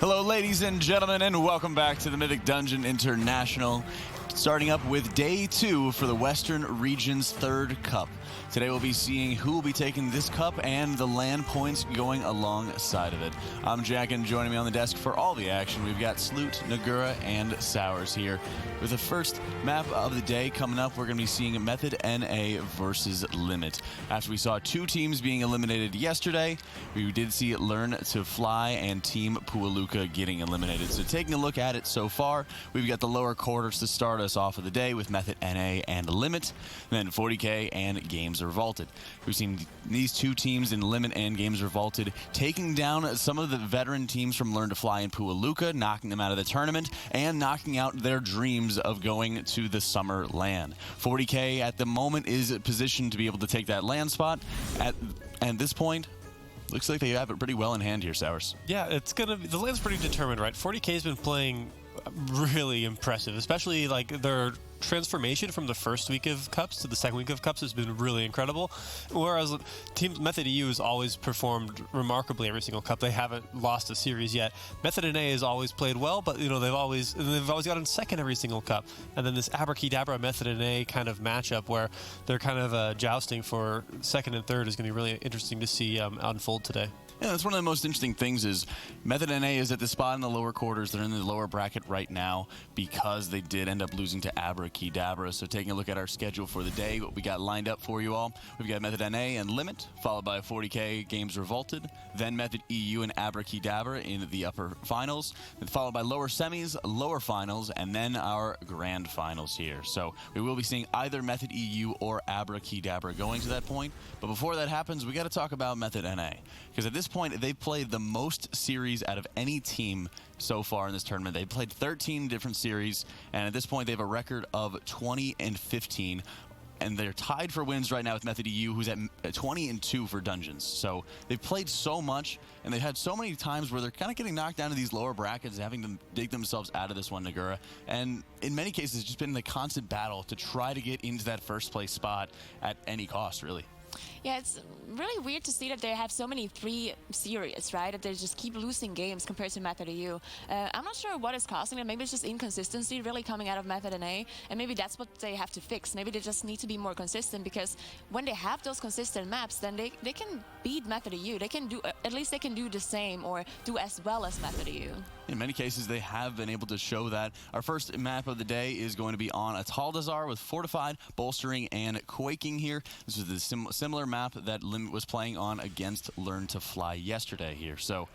Hello, ladies and gentlemen, and welcome back to the Mythic Dungeon International. Starting up with Day 2 for the Western Region's 3rd Cup. Today we'll be seeing who will be taking this cup and the land points going alongside of it. I'm Jack, and joining me on the desk for all the action, we've got Sloot, Nagura, and Sours here. With the first map of the day coming up, we're going to be seeing Method NA versus Limit. After we saw 2 teams being eliminated yesterday, we did see Learn to Fly and Team Pualuka getting eliminated. So taking a look at it so far, we've got the lower quarters to start us off of the day with Method NA and Limit, then 40K and Games Revolted. We've seen these 2 teams in Limit and Games Revolted taking down some of the veteran teams from Learn to Fly and Pualuka, knocking them out of the tournament and knocking out their dreams of going to the summer land. 40K at the moment is positioned to be able to take that land spot. At this point, looks like they have it pretty well in hand here, Sours. Yeah, it's gonna be, the land's pretty determined, right? 40K's been playing really impressive, especially like their transformation from the first week of Cups to the second week of Cups has been really incredible. Whereas Team Method EU has always performed remarkably every single Cup. They haven't lost a series yet. Method NA has always played well, but you know they've always gotten second every single Cup. And then this Abracadabra Method NA kind of matchup where they're kind of jousting for second and third is going to be really interesting to see unfold today. Yeah, that's one of the most interesting things is Method NA is at the spot in the lower quarters. They're in the lower bracket right now because they did end up losing to Abracadabra. So taking a look at our schedule for the day, what we got lined up for you all. We've got Method NA and Limit, followed by 40K Games Revolted, then Method EU and Abracadabra in the upper finals, then followed by lower semis, lower finals, and then our grand finals here. So we will be seeing either Method EU or Abracadabra going to that point. But before that happens, we got to talk about Method NA. Because at this point, they've played the most series out of any team so far in this tournament. They've played 13 different series, and at this point, they have a record of 20 and 15. And they're tied for wins right now with Method EU, who's at 20 and 2 for Dungeons. So they've played so much, and they've had so many times where they're kind of getting knocked down to these lower brackets, having to dig themselves out of this one, Nagura. And in many cases, it's just been the constant battle to try to get into that first place spot at any cost, really. Yeah, it's really weird to see that they have so many 3 series, right? That they just keep losing games compared to Method EU. I'm not sure what is causing them. Maybe it's just inconsistency really coming out of Method NA, and maybe that's what they have to fix. Maybe they just need to be more consistent, because when they have those consistent maps, then they can beat Method EU. They can do, at least they can do the same or do as well as Method EU. In many cases, they have been able to show that. Our first map of the day is going to be on Atal'Dazar with Fortified, Bolstering, and Quaking here. This is the similar map that Limit was playing on against Learn to Fly yesterday here. So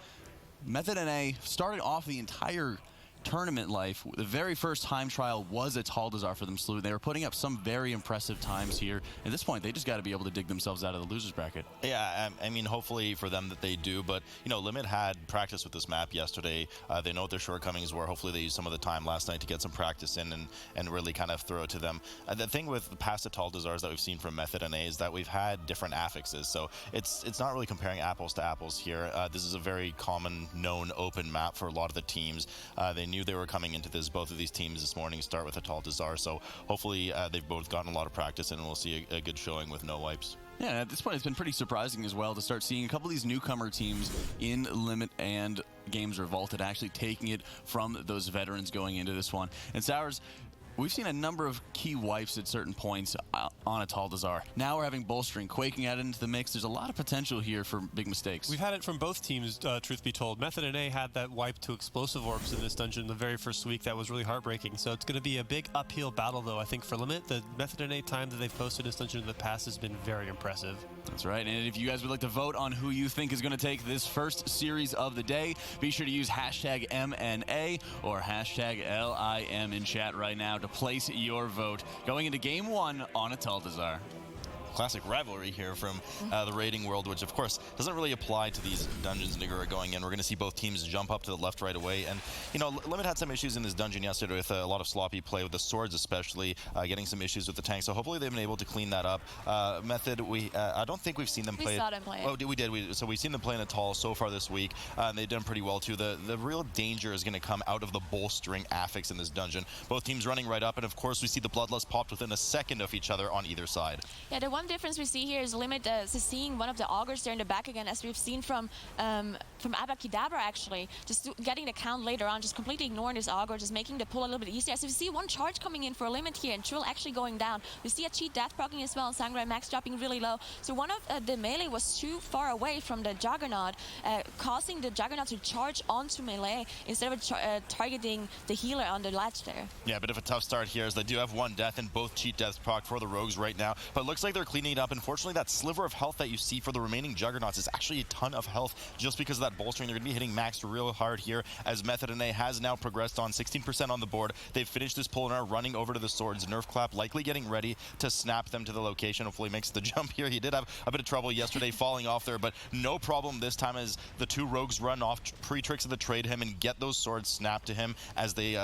Method NA started off the entire tournament life. The very first time trial was Atal'Dazar for them, Slew. They were putting up some very impressive times here. At this point, they just got to be able to dig themselves out of the losers bracket. Yeah, I mean, hopefully for them that they do, but, you know, Limit had practice with this map yesterday. They know what their shortcomings were. Hopefully they used some of the time last night to get some practice in and really kind of throw it to them. The thing with the past Atal'Dazars that we've seen from Method NA is that we've had different affixes, so it's not really comparing apples to apples here. This is a very common, known, open map for a lot of the teams. They knew they were coming into this. Both of these teams this morning start with Atal'Dazar, so hopefully they've both gotten a lot of practice and we'll see a good showing with no wipes. Yeah, at this point it's been pretty surprising as well to start seeing a couple of these newcomer teams in Limit and Games Revolted actually taking it from those veterans going into this one. And Sours, we've seen a number of key wipes at certain points on Atal'Dazar. Now we're having Bolstering, Quaking added into the mix. There's a lot of potential here for big mistakes. We've had it from both teams, truth be told. Method NA had that wipe to Explosive Orbs in this dungeon the very first week. That was really heartbreaking. So it's going to be a big uphill battle, though, I think, for Limit. The Method NA time that they've posted in this dungeon in the past has been very impressive. That's right. And if you guys would like to vote on who you think is going to take this first series of the day, be sure to use hashtag MNA or hashtag LIM in chat right now to place your vote going into Game 1 on Atal'Dazar. Classic rivalry here from the raiding world, which of course doesn't really apply to these dungeons Nagura going in. We're going to see both teams jump up to the left right away, and you know, Limit had some issues in this dungeon yesterday with a lot of sloppy play with the swords, especially getting some issues with the tank. So hopefully they've been able to clean that up. Method, I don't think we've seen them play. We saw them play. Oh, we did. So we've seen them play in Atal so far this week, and they've done pretty well too. The real danger is going to come out of the bolstering affix in this dungeon. Both teams running right up, and of course we see the Bloodlust popped within a second of each other on either side. Yeah, the one one difference we see here is Limit seeing one of the augurs there in the back again, as we've seen from Atal'Dazar actually, just getting the count later on, just completely ignoring this augur, just making the pull a little bit easier. So we see one charge coming in for Limit here, and Trill actually going down. We see a cheat death proccing as well, and Sangrai Max dropping really low. So one of the melee was too far away from the Juggernaut, causing the Juggernaut to charge onto melee instead of targeting the healer on the ledge there. Yeah, a bit of a tough start here, as they do have one death and both cheat deaths proc for the Rogues right now. But it looks like they're cleaning it up. Unfortunately, that sliver of health that you see for the remaining Juggernauts is actually a ton of health just because of that bolstering. They're going to be hitting max real hard here, as Method and A has now progressed on 16% on the board. They've finished this pull and are running over to the swords. Nerf Clap likely getting ready to snap them to the location. Hopefully makes the jump here. He did have a bit of trouble yesterday falling off there, but no problem this time as the two Rogues run off, pre-tricks of the trade him and get those swords snapped to him as they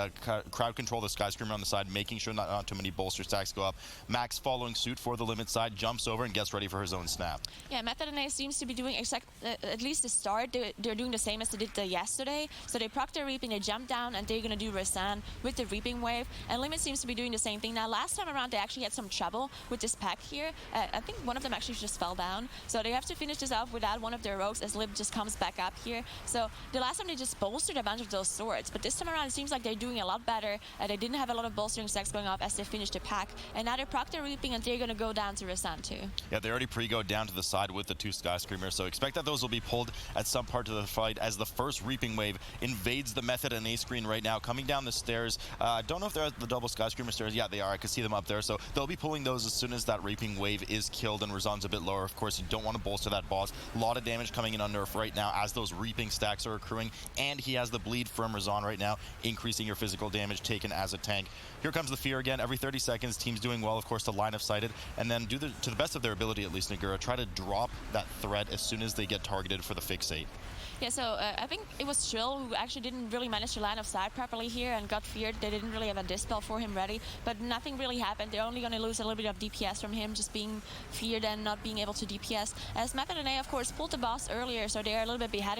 crowd control the Sky Screamer on the side, making sure not too many bolster stacks go up. Max following suit for the Limit side, jumps over and gets ready for his own snap. Yeah, Method and A seems to be doing at least the start. They're doing the same as they did yesterday. So they proc their Reaping, they jump down, and they're going to do Rasan with the Reaping Wave. And Limit seems to be doing the same thing. Now, last time around, they actually had some trouble with this pack here. I think one of them actually just fell down. So they have to finish this off without one of their Rogues as Lib just comes back up here. So the last time they just bolstered a bunch of those swords. But this time around, it seems like they're doing a lot better. They didn't have a lot of bolstering stacks going off as they finished the pack. And now they proc their Reaping, and they're going to go down to Rasan too. Yeah, they already pre-go down to the side with the two Sky Screamers, so expect that those will be pulled at some part of the fight as the first Reaping Wave invades the Method and A screen right now, coming down the stairs. I don't know if they're at the double Sky Screamer stairs. Yeah, they are. I can see them up there, so they'll be pulling those as soon as that Reaping Wave is killed and Razan's a bit lower. Of course, you don't want to bolster that boss. A lot of damage coming in on Nerf right now as those Reaping stacks are accruing, and he has the bleed from Razan right now, increasing your physical damage taken as a tank. Here comes the fear again. Every 30 seconds, teams doing well, of course, to line of sight it, and then to the best of their ability, at least, Nagura, try to drop that threat as soon as they get targeted for the fixate. Yeah, so I think it was Trill who actually didn't really manage to line of sight properly here and got feared. They didn't really have a dispel for him ready, but nothing really happened. They're only going to lose a little bit of DPS from him just being feared and not being able to DPS. As Method and A, of course, pulled the boss earlier, so they're a little bit ahead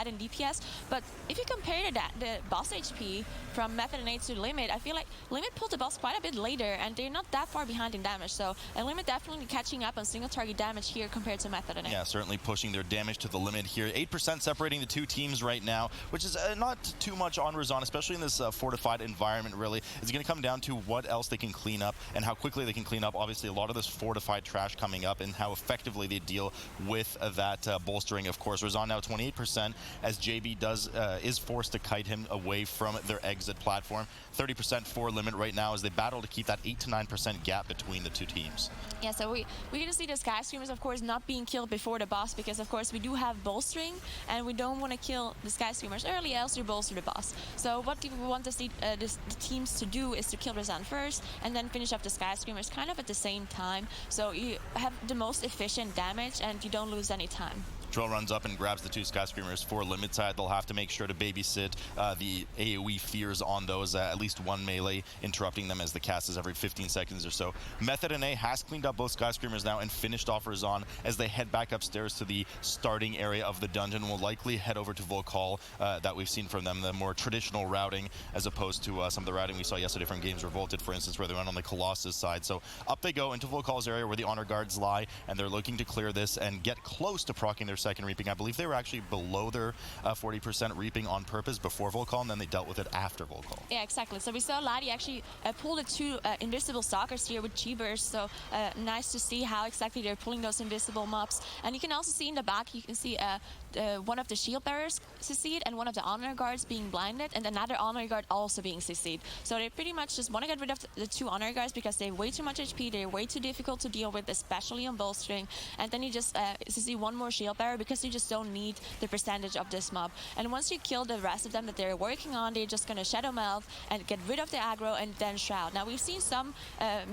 in DPS. But if you compare the boss HP from Method and A to Limit, I feel like Limit pulled the boss quite a bit later, and they're not that far behind in damage. So Limit definitely catching up on single target damage here compared to Method and A. Yeah, certainly pushing their damage to the limit here. 8% separating the two teams right now, which is not too much on Razan, especially in this fortified environment, really. It's going to come down to what else they can clean up and how quickly they can clean up. Obviously, a lot of this fortified trash coming up and how effectively they deal with that bolstering, of course. Razan now 28% as JB is forced to kite him away from their exit platform. 30% for Limit right now as they battle to keep that 8 to 9% gap between the two teams. Yeah, so we're going to see the Sky Screamers, of course, not being killed before the boss because, of course, we do have bolstering and we don't want to kill the Sky Screamers early, else you bolster the boss. So what we want to see the teams to do is to kill Razan first and then finish off the Sky Screamers kind of at the same time. So you have the most efficient damage and you don't lose any time. Trill runs up and grabs the two Sky Screamers for Limit side. They'll have to make sure to babysit the AoE fears on those, at least one melee, interrupting them as the cast is every 15 seconds or so. Method and A has cleaned up both Sky Screamers now and finished off Razan as they head back upstairs to the starting area of the dungeon. Will likely head over to Volk Hall that we've seen from them, the more traditional routing as opposed to some of the routing we saw yesterday from Games Revolted, for instance, where they went on the Colossus side. So up they go into Volk Hall's area where the honor guards lie, and they're looking to clear this and get close to proccing their second Reaping. I believe they were actually below their 40% Reaping on purpose before Volk Hall, and then they dealt with it after Volk Hall. Yeah, exactly. So we saw Ladi actually pull the two invisible stalkers here with G-Burst, so nice to see how exactly they're pulling those invisible mobs. And you can also see in the back, you can see one of the shield bearers CC'd and one of the honor guards being blinded, and another honor guard also being CC'd. So they pretty much just want to get rid of the two honor guards because they have way too much HP, they're way too difficult to deal with, especially on bolstering. And then you just CC one more shield bearer because you just don't need the percentage of this mob. And once you kill the rest of them that they're working on, they're just going to Shadow Melt and get rid of the aggro and then Shroud. Now we've seen some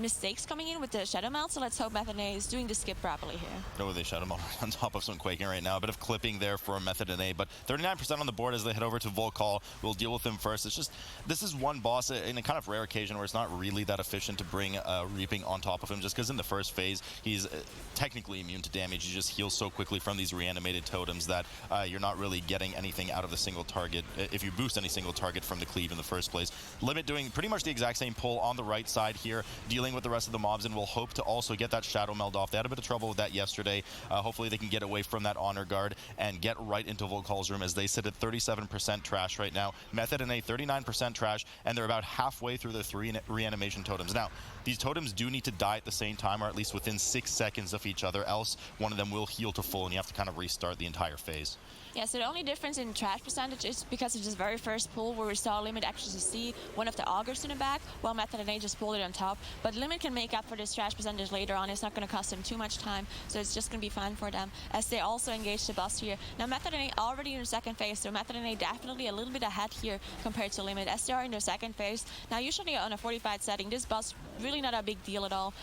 mistakes coming in with the Shadow Melt, so let's hope Methane is doing the skip properly here. Oh, they Shadow Melt on top of some Quaking right now. A bit of clipping there there for Method and A, but 39% on the board as they head over to Volcall. We'll deal with him first. It's just, this is one boss in a kind of rare occasion where it's not really that efficient to bring Reaping on top of him, just because in the first phase, he's technically immune to damage. He just heals so quickly from these reanimated totems that you're not really getting anything out of the single target if you boost any single target from the cleave in the first place. Limit doing pretty much the exact same pull on the right side here, dealing with the rest of the mobs, and will hope to also get that Shadow Meld off. They had a bit of trouble with that yesterday. Hopefully they can get away from that Honor Guard and get right into Volcall's room, as they sit at 37% trash right now. Method and A 39% trash, and they're about halfway through their 3 reanimation totems. Now, these totems do need to die at the same time, or at least within 6 seconds of each other, else one of them will heal to full, and you have to kind of restart the entire phase. Yeah, so the only difference in trash percentage is because of this very first pull where we saw Limit actually see one of the augers in the back, while Method and A just pulled it on top. But Limit can make up for this trash percentage later on. It's not going to cost them too much time, so it's just going to be fine for them as they also engage the boss here. Now, Method and A already in the second phase, so Method and A definitely a little bit ahead here compared to Limit as they are in their second phase. Now, usually on a fortified setting, this boss really not a big deal at all.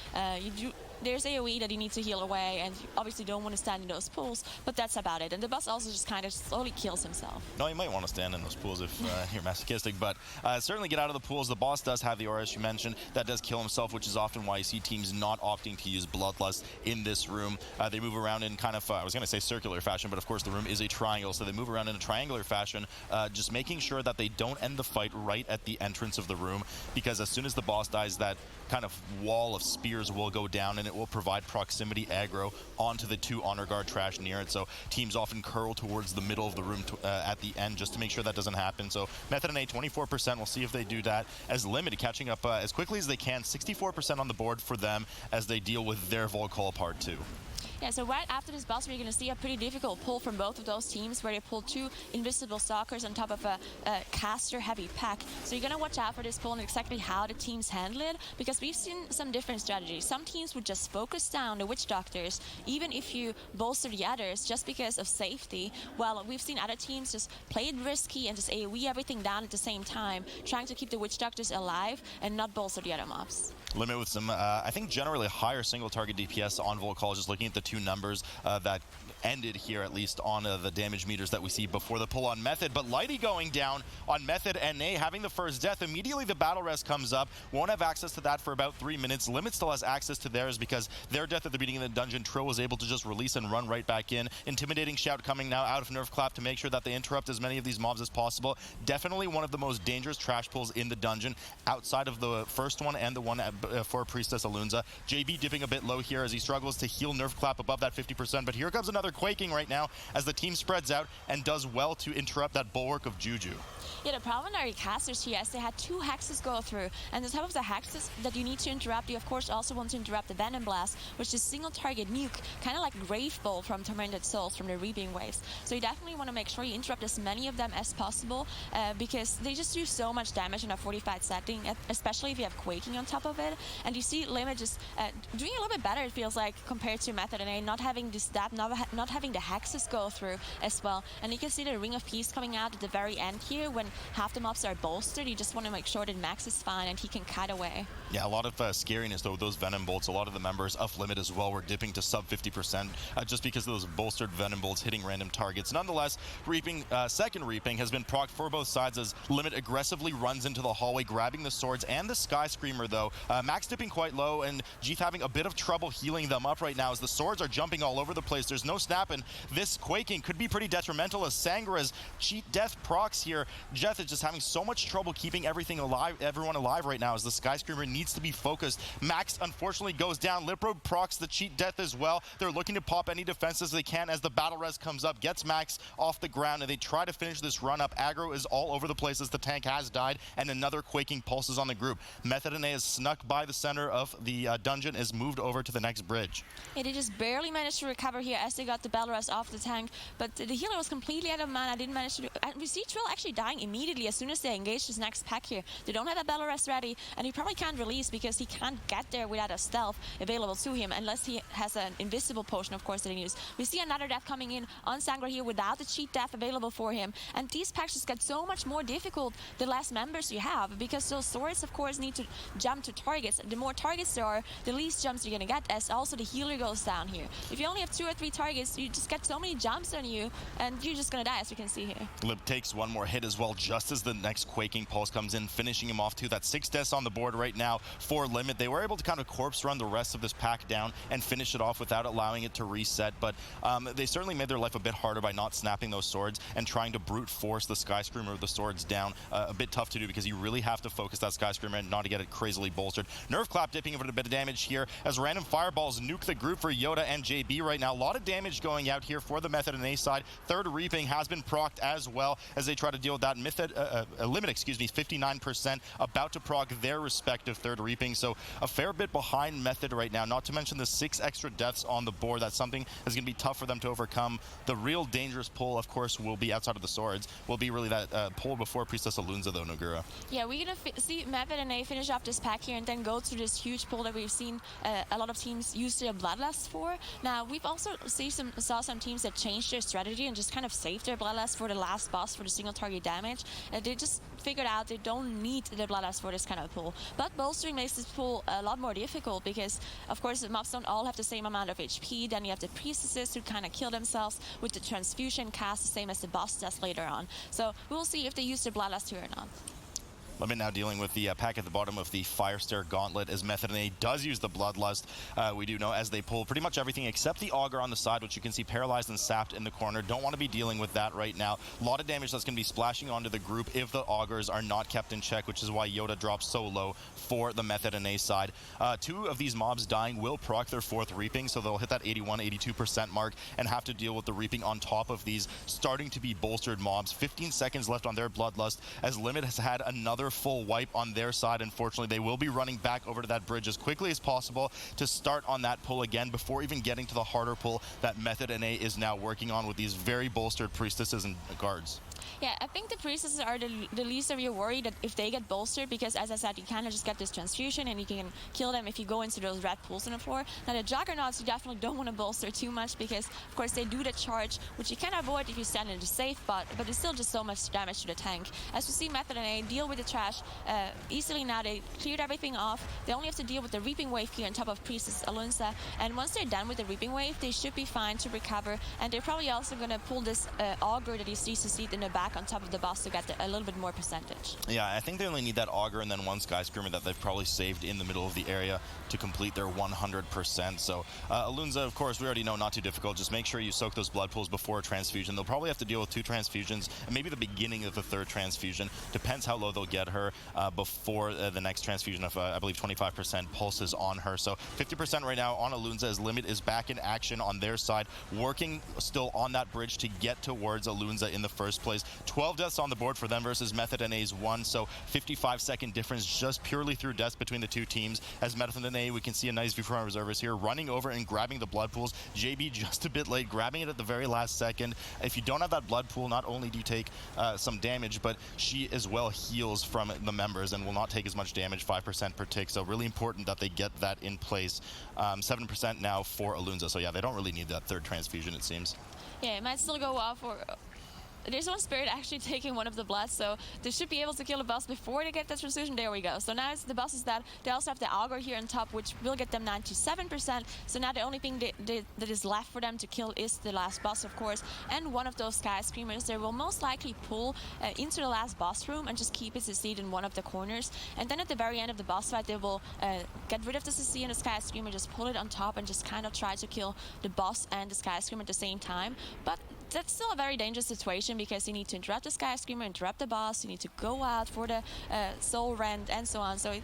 There's AoE that you need to heal away, and you obviously don't want to stand in those pools, but that's about it. And the boss also just kind of slowly kills himself. No, you might want to stand in those pools if you're masochistic, but certainly get out of the pools. The boss does have the aura, as you mentioned, that does kill himself, which is often why you see teams not opting to use Bloodlust in this room. They move around in kind of, I was going to say circular fashion, but of course the room is a triangle, so they move around in a triangular fashion, just making sure that they don't end the fight right at the entrance of the room, because as soon as the boss dies, that kind of wall of spears will go down, and it will provide proximity aggro onto the 2 Honor Guard trash near it. So teams often curl towards the middle of the room at the end just to make sure that doesn't happen. So Method and A 24%. We'll see if they do that. As Limited catching up as quickly as they can, 64% on the board for them as they deal with their Volcall Part 2. Yeah, so right after this boss, we're going to see a pretty difficult pull from both of those teams where they pull 2 invisible stalkers on top of a caster-heavy pack. So you're going to watch out for this pull and exactly how the teams handle it, because we've seen some different strategies. Some teams would just focus down the Witch Doctors, even if you bolster the others, just because of safety, while we've seen other teams just play it risky and just AoE everything down at the same time, trying to keep the Witch Doctors alive and not bolster the other mobs. Limit with some, I think, generally higher single target DPS on Volcall, just looking at the 2 numbers that ended here, at least on the damage meters that we see before the pull on Method. But Lighty going down on Method and A, having the first death. Immediately the battle rest comes up. Won't have access to that for about 3 minutes. Limit still has access to theirs because their death at the beginning of the dungeon, Trill was able to just release and run right back in. Intimidating shout coming now out of Nerf Clap to make sure that they interrupt as many of these mobs as possible. Definitely one of the most dangerous trash pulls in the dungeon, outside of the first one and the one for Priestess Alunza. JB dipping a bit low here as he struggles to heal Nerf Clap above that 50%, but here comes another Quaking right now as the team spreads out and does well to interrupt that bulwark of Juju. Yeah, the problem are the casters here, as they had 2 hexes go through, and on top of the hexes that you need to interrupt, you of course also want to interrupt the Venom Blast, which is single target nuke, kind of like Grave Bowl from Tormented Souls from the Reaping Waves. So you definitely want to make sure you interrupt as many of them as possible, because they just do so much damage in a fortified setting, especially if you have Quaking on top of it. And you see Limit just doing a little bit better, it feels like, compared to Method and A, not having this stab, not having the hexes go through as well. And you can see the Ring of Peace coming out at the very end here when half the mobs are bolstered. You just want to make sure that Max is fine and he can cut away. Yeah, a lot of scariness though with those Venom Bolts. A lot of the members of Limit as well were dipping to sub 50% just because of those bolstered Venom Bolts hitting random targets. Nonetheless, Reaping, second Reaping has been procced for both sides as Limit aggressively runs into the hallway, grabbing the swords and the Sky Screamer though. Max dipping quite low, and Jeeth having a bit of trouble healing them up right now as the swords are jumping all over the place. There's no snap, and this Quaking could be pretty detrimental as Sangra's cheat death procs here. Jeeth is just having so much trouble keeping everyone alive right now as the Sky Screamer needs to be focused. Max unfortunately goes down. Lipro procs the cheat death as well. They're looking to pop any defenses they can as the battle res comes up, gets Max off the ground, and they try to finish this run up. Aggro is all over the place as the tank has died, and another Quaking pulses on the group. Method and A is snuck by the center of the dungeon, is moved over to the next bridge. Yeah, they just barely managed to recover here as they got the battle res off the tank, but the healer was completely out of mana, didn't manage to do. And we see Trill actually dying immediately as soon as they engage his next pack here. They don't have a battle res ready, and he probably can't release because he can't get there without a stealth available to him, unless he has an invisible potion, of course, that he needs. We see another death coming in on Sangra here without the cheat death available for him, and these packs just get so much more difficult the less members you have, because those swords, of course, need to jump to targets. The more targets there are, the least jumps you're gonna get, as also the healer goes down here. If you only have 2 or 3 targets, you just get so many jumps on you, and you're just gonna die, as you can see here. Lip takes one more hit as well, just as the next Quaking Pulse comes in, finishing him off too. That's 6 deaths on the board right now for Limit. They were able to kind of corpse run the rest of this pack down and finish it off without allowing it to reset, but they certainly made their life a bit harder by not snapping those swords and trying to brute force the Sky Screamer with the swords down. A bit tough to do because you really have to focus that Sky Screamer and not to get it crazily bolstered. Nerve Clap dipping over a bit of damage here as random fireballs nuke the group for Yoda and JB right now. A lot of damage going out here for the Method and A side. Third Reaping has been procced as well as they try to deal with that. Limit, 59%, about to proc their respective Third Reaping, so a fair bit behind Method right now, not to mention the 6 extra deaths on the board. That's something that's going to be tough for them to overcome. The real dangerous pull, of course, will be outside of the swords, will be really that pull before Priestess Atal'Dazar, though, Nogura. Yeah, we're going to see Method and A finish off this pack here and then go to this huge pull that we've seen a lot of teams use their Bloodlust for. Now, we've also saw some teams that changed their strategy and just kind of saved their Bloodlust for the last boss for the single target damage. They just figured out they don't need the Bloodlust for this kind of pull. But bolstering makes this pull a lot more difficult because, of course, the mobs don't all have the same amount of HP. Then you have the priestesses who kind of kill themselves with the transfusion cast, the same as the boss does later on. So we'll see if they use their Bloodlust here or not. Limit now dealing with the pack at the bottom of the Fire Stare Gauntlet as Method and A does use the Bloodlust. We do know as they pull pretty much everything except the Augur on the side, which you can see paralyzed and sapped in the corner. Don't want to be dealing with that right now. A lot of damage that's going to be splashing onto the group if the Augurs are not kept in check, which is why Yoda drops so low for the Method and A side. 2 of these mobs dying will proc their 4th Reaping, so they'll hit that 81-82% mark and have to deal with the Reaping on top of these starting to be bolstered mobs. 15 seconds left on their Bloodlust as Limit has had another full wipe on their side. Unfortunately, they will be running back over to that bridge as quickly as possible to start on that pull again before even getting to the harder pull that Method and A is now working on with these very bolstered priestesses and guards. Yeah, I think the priestesses are the least of your worry that if they get bolstered, because as I said, you kind of just get this transfusion and you can kill them if you go into those red pools on the floor. Now the Juggernauts, you definitely don't want to bolster too much because, of course, they do the charge, which you can avoid if you stand in the safe spot, but it's still just so much damage to the tank. As we see Method and A deal with the trash easily now. They cleared everything off. They only have to deal with the Reaping Wave here on top of Priestess Atal'Dazar, and once they're done with the Reaping Wave, they should be fine to recover, and they're probably also going to pull this Augur that he sees to see in the back on top of the boss to get a little bit more percentage. Yeah, I think they only need that Augur and then one Sky Screamer that they've probably saved in the middle of the area to complete their 100%. So Atal'Dazar, of course, we already know not too difficult. Just make sure you soak those blood pools before a transfusion. They'll probably have to deal with 2 transfusions and maybe the beginning of the 3rd transfusion. Depends how low they'll get her before the next transfusion of, I believe, 25% pulses on her. So 50% right now on Atal'Dazar as Limit is back in action on their side, working still on that bridge to get towards Atal'Dazar in the first place. 12 deaths on the board for them versus Method and A's 1, so 55-second difference just purely through deaths between the 2 teams. As Method and A, we can see a nice view from our reservists here, running over and grabbing the blood pools. JB just a bit late, grabbing it at the very last second. If you don't have that blood pool, not only do you take some damage, but she as well heals from the members and will not take as much damage, 5% per tick, so really important that they get that in place. 7% now for Atal'Dazar, so yeah, they don't really need that 3rd transfusion, it seems. Yeah, it might still go off, or there's one spirit actually taking one of the bloods, so they should be able to kill the boss before they get the transfusion. There we go. So now it's the boss is dead. They also have the Augur here on top, which will get them 97%. So now the only thing that is left for them to kill is the last boss, of course, and one of those Sky Screamers. They will most likely pull into the last boss room and just keep it CC'd in one of the corners. And then at the very end of the boss fight, they will get rid of the CC and the Sky Screamer, just pull it on top and just kind of try to kill the boss and the Sky Screamer at the same time. But that's still a very dangerous situation because you need to interrupt the Sky Screamer, interrupt the boss, you need to go out for the Soul Rend and so on. So it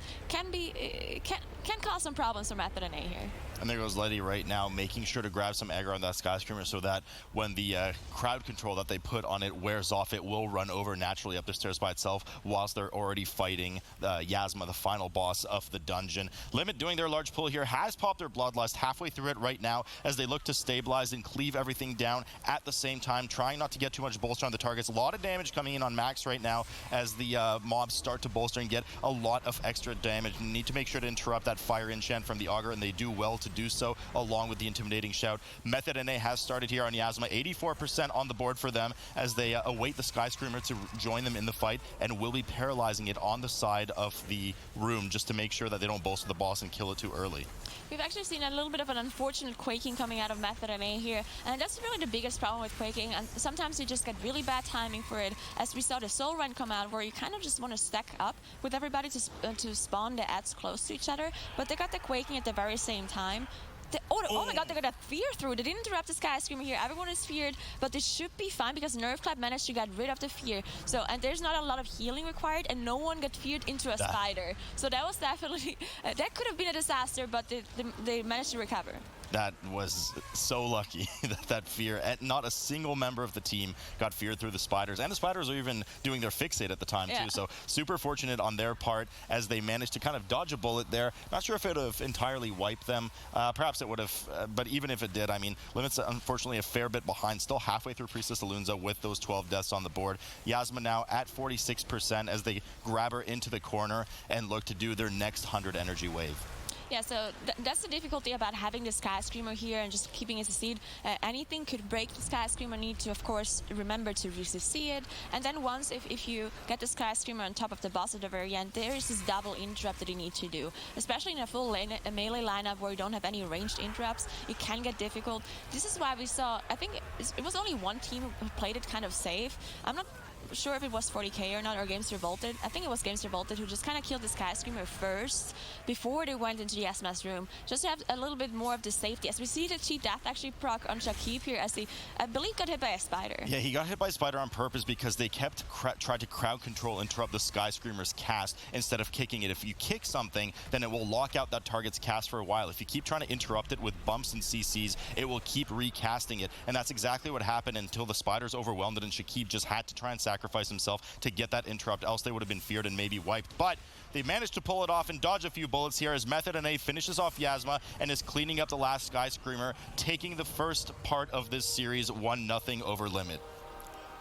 can cause some problems for Method and A here. And there goes Letty right now, making sure to grab some aggro on that Sky Screamer so that when the crowd control that they put on it wears off, it will run over naturally up the stairs by itself whilst they're already fighting Yasma, the final boss of the dungeon. Limit doing their large pull here has popped their Bloodlust halfway through it right now as they look to stabilize and cleave everything down at the same time, trying not to get too much bolster on the targets. A lot of damage coming in on Max right now as the mobs start to bolster and get a lot of extra damage. You need to make sure to interrupt that fire enchant from the Augur, and they do well to to do so, along with the intimidating shout. Method NA has started here on Yasma, 84% on the board for them as they await the Sky Screamer to join them in the fight, and will be paralyzing it on the side of the room just to make sure that they don't bolster the boss and kill it too early. We've actually seen a little bit of an unfortunate quaking coming out of Method NA here, and that's really the biggest problem with quaking, and sometimes you just get really bad timing for it, as we saw the Soul Run come out where you kind of just want to stack up with everybody to spawn the ads close to each other, but they got the quaking at the very same time. Oh my god, they got a fear through. They didn't interrupt the Sky Screamer here. Everyone is feared, but they should be fine because Nerve Clap managed to get rid of the fear. So, and there's not a lot of healing required, and no one got feared into a spider. So that was definitely, that could have been a disaster, but they managed to recover. That was so lucky that fear, and not a single member of the team got feared through the spiders, and the spiders are even doing their fixate at the time too, so super fortunate on their part as they managed to kind of dodge a bullet there. Not sure if it would have entirely wiped them, perhaps it would have, but even if it did, I mean, Limit's unfortunately a fair bit behind, still halfway through Priestess Alunza with those 12 deaths on the board. Yasma now at 46% as they grab her into the corner and look to do their next 100 energy wave. Yeah, so that's the difficulty about having the Sky Screamer here and just keeping it a seed. Anything could break the Sky Screamer. Need to, of course, remember to CC it. And then once, if you get the Sky Screamer on top of the boss at the very end, there is this double interrupt that you need to do. Especially in a full a melee lineup where you don't have any ranged interrupts, it can get difficult. This is why we saw, I think it was only one team who played it kind of safe. I'm not sure if it was 40k or not, or Games Revolted. I think it was Games Revolted who just kind of killed the Sky Screamer first before they went into the Yasma's room, just to have a little bit more of the safety. As we see the cheat death actually proc on Shakib here, as he, I believe, got hit by a spider. Yeah, he got hit by a spider on purpose because they kept tried to crowd control, interrupt the Sky Screamer's cast instead of kicking it. If you kick something, then it will lock out that target's cast for a while. If you keep trying to interrupt it with bumps and CCs, it will keep recasting it, and that's exactly what happened until the spiders overwhelmed it, and Shakib just had to try and sacrifice himself to get that interrupt, else they would have been feared and maybe wiped. But they managed to pull it off and dodge a few bullets here as Method NA finishes off Yasma and is cleaning up the last Sky Screamer, taking the first part of this series 1-0 over Limit.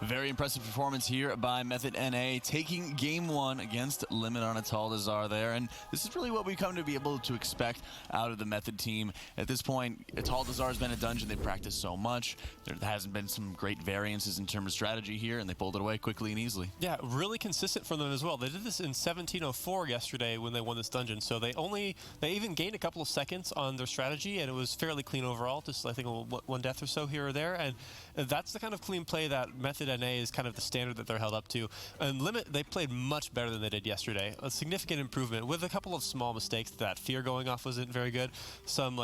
Very impressive performance here by Method NA, taking game one against Limit on Atal'Dazar there. And this is really what we come to be able to expect out of the Method team. At this point, Atal'Dazar has been a dungeon they've practiced so much. There hasn't been some great variances in terms of strategy here, and they pulled it away quickly and easily. Yeah, really consistent for them as well. They did this in 1704 yesterday when they won this dungeon. So they even gained a couple of seconds on their strategy, and it was fairly clean overall. Just, I think, one death or so here or there. And that's the kind of clean play that Method NA is kind of the standard that they're held up to. And Limit, they played much better than they did yesterday. A significant improvement with a couple of small mistakes. That fear going off wasn't very good. Some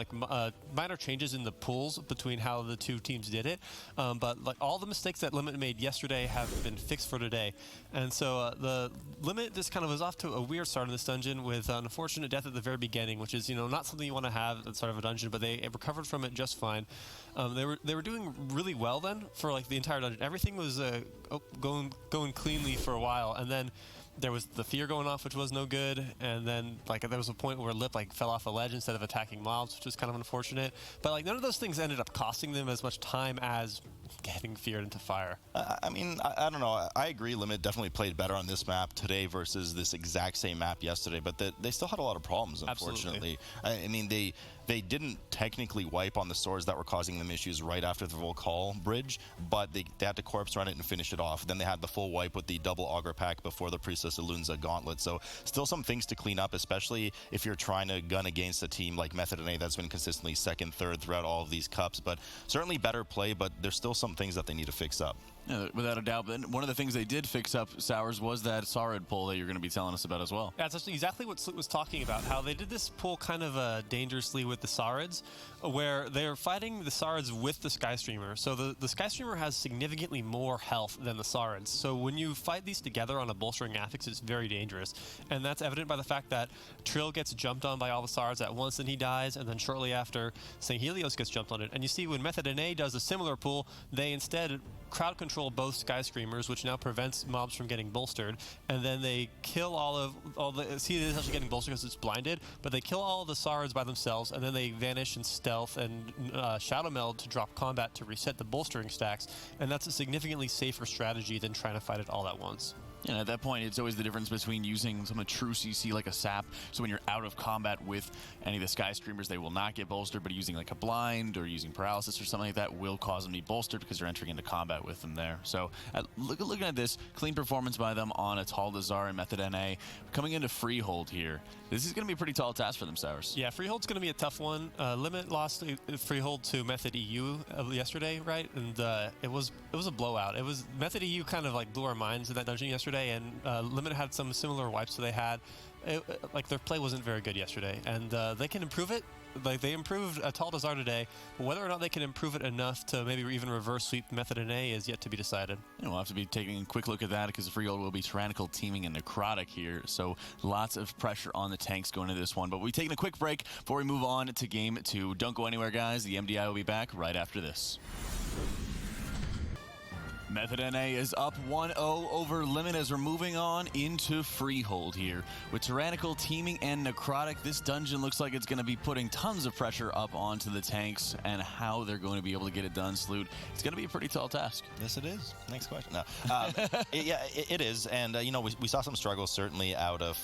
minor changes in the pools between how the two teams did it. But all the mistakes that Limit made yesterday have been fixed for today. And so the Limit just kind of was off to a weird start in this dungeon with an unfortunate death at the very beginning, which is, not something you want to have at the start of a dungeon, but they recovered from it just fine. They were doing really well then for the entire dungeon. Everything was going cleanly for a while, and then there was the fear going off, which was no good, and then there was a point where Lip fell off a ledge instead of attacking mobs, which was kind of unfortunate. But none of those things ended up costing them as much time as getting feared into fire. I mean, I don't know. I agree. Limit definitely played better on this map today versus this exact same map yesterday, but they still had a lot of problems, unfortunately. Absolutely. I mean, they didn't technically wipe on the swords that were causing them issues right after the Volcall bridge, but they had to corpse run it and finish it off. Then they had the full wipe with the double auger pack before the Priestess Alunza gauntlet. So still some things to clean up, especially if you're trying to gun against a team like Method NA that's been consistently second, third throughout all of these cups. But certainly better play, but there's still some things that they need to fix up. Yeah, without a doubt. But one of the things they did fix up, Sours, was that Sarid pull that you're going to be telling us about as well. Yeah, that's exactly what Slit was talking about, how they did this pull kind of dangerously with the Sarids, where they're fighting the Sarids with the Sky Screamer. So the Sky Screamer has significantly more health than the Sarids. So when you fight these together on a bolstering affix, it's very dangerous. And that's evident by the fact that Trill gets jumped on by all the Sarids at once and he dies, and then shortly after, St. Helios gets jumped on it. And you see when Method NA does a similar pull, they instead crowd control both Sky Screamers, which now prevents mobs from getting bolstered, and then they kill all the see, it is actually getting bolstered because it's blinded, but they kill all of the Sarids by themselves, and then they vanish in stealth and Shadow Meld to drop combat to reset the bolstering stacks, and that's a significantly safer strategy than trying to fight it all at once. And at that point, it's always the difference between using some true CC like a sap. So when you're out of combat with any of the Sky Streamers, they will not get bolstered, but using like a blind or using paralysis or something like that will cause them to be bolstered because you're entering into combat with them there. So looking at this, clean performance by them on Atal'Dazar and Method NA. Coming into Freehold here, this is going to be a pretty tall task for them, Sours. Yeah, Freehold's going to be a tough one. Limit lost Freehold to Method EU yesterday, right? And it was a blowout. It was Method EU kind of like blew our minds in that dungeon yesterday, and Limit had some similar wipes that they had. Like their play wasn't very good yesterday, and they can improve it. Like they improved Atal'Dazar today, but whether or not they can improve it enough to maybe even reverse sweep Method NA is yet to be decided. And we'll have to be taking a quick look at that because Freehold will be Tyrannical teaming and Necrotic here, so lots of pressure on the tanks going into this one. But we're taking a quick break before we move on to Game 2. Don't go anywhere, guys. The MDI will be back right after this. Method NA is up 1-0 over Limit as we're moving on into Freehold here. With Tyrannical teaming and Necrotic, this dungeon looks like it's going to be putting tons of pressure up onto the tanks, and how they're going to be able to get it done, Sloot. It's going to be a pretty tall task. Yes, it is. Next question. No. It is. And, we saw some struggles certainly out of,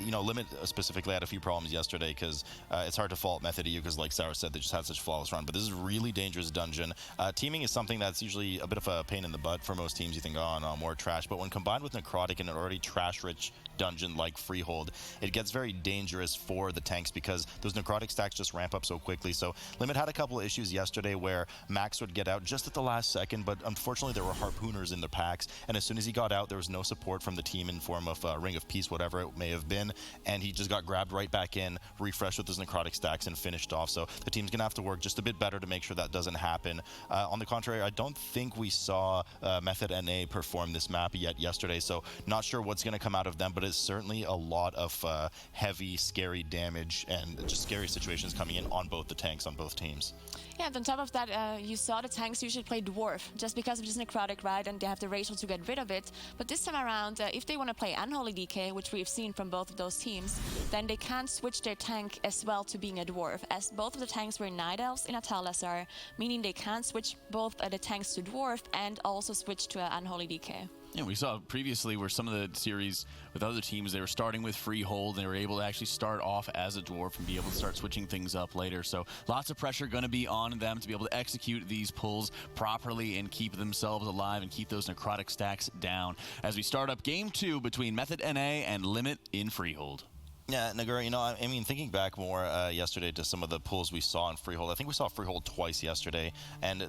Limit specifically had a few problems yesterday because it's hard to fault Method EU because, like Sour said, they just had such flawless run. But this is a really dangerous dungeon. Teaming is something that's usually a bit of a pain in the butt for most teams. You think, oh no, more trash. But when combined with Necrotic in an already trash-rich dungeon like Freehold, it gets very dangerous for the tanks because those Necrotic stacks just ramp up so quickly. So Limit had a couple of issues yesterday where Max would get out just at the last second, but unfortunately there were Harpooners in the packs, and as soon as he got out, there was no support from the team in form of Ring of Peace, whatever it may have been, and he just got grabbed right back in, refreshed with his Necrotic stacks, and finished off. So the team's going to have to work just a bit better to make sure that doesn't happen. On the contrary, I don't think we saw Method NA perform this map yet yesterday, so not sure what's going to come out of them, but it's certainly a lot of heavy, scary damage and just scary situations coming in on both the tanks on both teams. Yeah, and on top of that, you saw the tanks usually play Dwarf just because of this Necrotic, right? And they have the ratio to get rid of it. But this time around, if they want to play Unholy DK, which we've seen from both of those teams, then they can't switch their tank as well to being a Dwarf, as both of the tanks were Night Elves in Atal'Dazar, meaning they can't switch both the tanks to Dwarf and also switch to Unholy DK. Yeah, we saw previously where some of the series with other teams, they were starting with Freehold, and they were able to actually start off as a Dwarf and be able to start switching things up later. So lots of pressure going to be on them to be able to execute these pulls properly and keep themselves alive and keep those Necrotic stacks down as we start up Game 2 between Method NA and Limit in Freehold. Yeah, Nagura, I mean, thinking back more yesterday to some of the pulls we saw in Freehold, I think we saw Freehold twice yesterday, and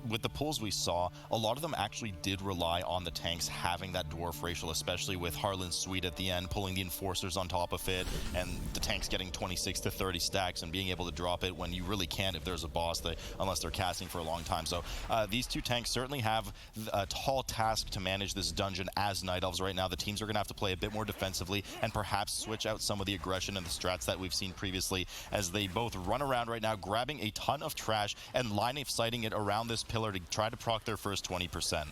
with the pulls we saw, a lot of them actually did rely on the tanks having that Dwarf racial, especially with Harlan's Suite at the end, pulling the Enforcers on top of it, and the tanks getting 26 to 30 stacks and being able to drop it when you really can't if there's a boss, unless they're casting for a long time. So these two tanks certainly have a tall task to manage this dungeon as Night Elves right now. The teams are going to have to play a bit more defensively and perhaps switch out some of the aggression and the strats that we've seen previously as they both run around right now grabbing a ton of trash and line of sighting it around this pillar to try to proc their first 20%.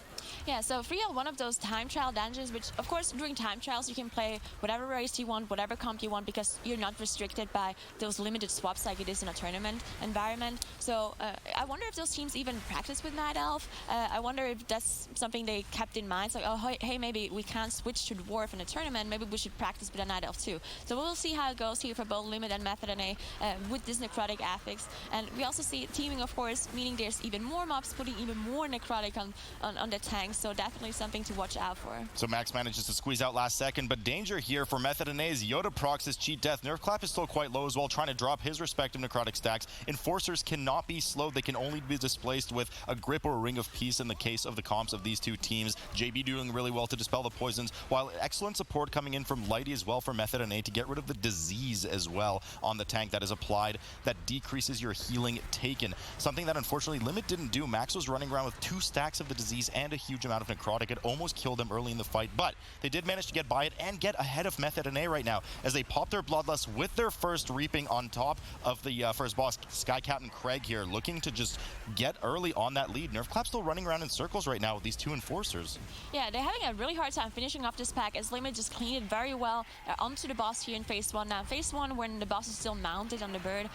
Yeah, so Freehold, one of those time trial dungeons, which of course during time trials you can play whatever race you want, whatever comp you want, because you're not restricted by those limited swaps like it is in a tournament environment. So I wonder if those teams even practice with Night Elf. I wonder if that's something they kept in mind. It's like, oh, hey, maybe we can't switch to Dwarf in a tournament. Maybe we should practice with a Night Elf too. So we'll see how it goes here for both Limit and Method NA with this Necrotic affix. And we also see teaming, of course, meaning there's even more mobs putting even more Necrotic on the tanks. So definitely something to watch out for. So Max manages to squeeze out last second, but danger here for Method NA's Yoda procs his cheat death. Nerf Clap is still quite low as well, trying to drop his respective Necrotic stacks. Enforcers cannot be slowed. They can only be displaced with a grip or a Ring of Peace in the case of the comps of these two teams. JB doing really well to dispel the poisons, while excellent support coming in from Lighty as well for Method NA to get rid of the disease as well on the tank that is applied that decreases your healing taken. Something that unfortunately Limit didn't do. Max was running around with 2 stacks of the disease and a huge amount of Necrotic. It almost killed him early in the fight, but they did manage to get by it and get ahead of Method NA right now as they pop their Bloodlust with their first reaping on top of the first boss, Sky Captain Craig here, looking to just get early on that lead. Nerf Clap still running around in circles right now with these 2 Enforcers. Yeah, they're having a really hard time finishing off this pack as Limit just cleaned it very well onto the boss here in phase 1. Now, phase 1, when the boss is still mounted on the bird,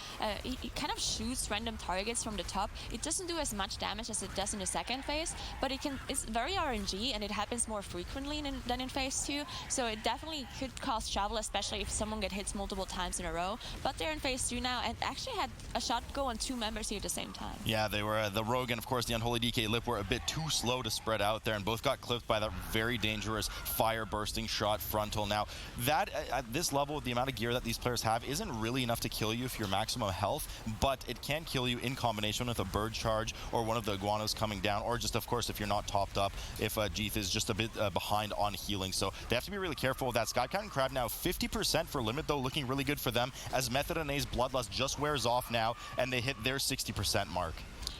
he kind of shoots random targets from the top. It doesn't do as much damage as it does in the second phase, but it's it's very RNG, and it happens more frequently than in phase 2, so it definitely could cause trouble, especially if someone gets hit multiple times in a row. But they're in phase 2 now, and actually had a shot go on 2 members here at the same time. Yeah, they were the Rogue and, of course, the Unholy DK Lip were a bit too slow to spread out there, and both got clipped by that very dangerous fire-bursting shot frontal. Now, that at this level, with the amount of gear that these players have, isn't really enough to kill you if you're maximum health, but it can kill you in combination with a bird charge or one of the iguanas coming down, or just, of course, if you're not topped up, if Jeeth is just a bit behind on healing. So they have to be really careful with that. Sky Captain Crab now 50% for Limit, though, looking really good for them, as Method and A's Bloodlust just wears off now, and they hit their 60% mark.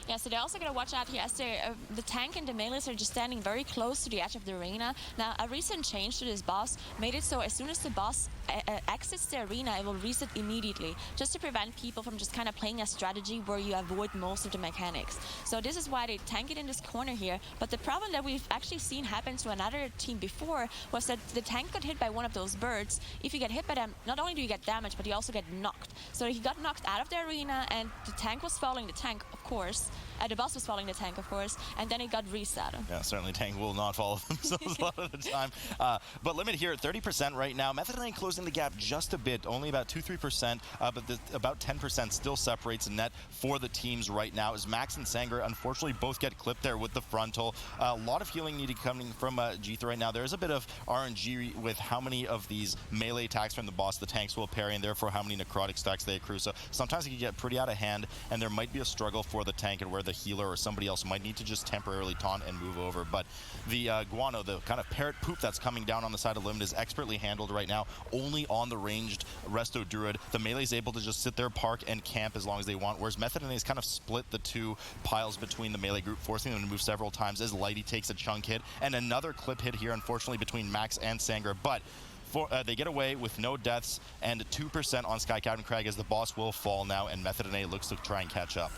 Yeah, so they're also going to watch out here as the tank and the melees are just standing very close to the edge of the arena. Now, a recent change to this boss made it so as soon as the boss exits the arena, it will reset immediately, just to prevent people from just kind of playing a strategy where you avoid most of the mechanics. So this is why they tank it in this corner here. But the problem that we've actually seen happen to another team before was that the tank got hit by one of those birds. If you get hit by them, not only do you get damage, but you also get knocked. So he got knocked out of the arena, and the tank was following the tank, of course. The boss was following the tank, of course, and then it got reset. Yeah, certainly tank will not follow themselves a lot of the time. But Limit here at 30% right now. Method and A closing the gap just a bit, only about 2-3%, but about 10% still separates net for the teams right now, as Max and Sanger unfortunately both get clipped there with the frontal. A lot of healing needed coming from Jeeth right now. There is a bit of RNG with how many of these melee attacks from the boss the tanks will parry, and therefore how many necrotic stacks they accrue. So sometimes it can get pretty out of hand, and there might be a struggle for the tank, and where the healer or somebody else might need to just temporarily taunt and move over. But the guano, the kind of parrot poop that's coming down on the side of Limit, is expertly handled right now, only on the ranged Resto Druid. The melee is able to just sit there, park, and camp as long as they want, whereas Method and A's kind of split the two piles between the melee group, forcing them to move several times as Lighty takes a chunk hit, and another clip hit here, unfortunately, between Max and Sanger. But they get away with no deaths and 2% on Sky Captain Crag, as the boss will fall now, and Method and A looks to try and catch up.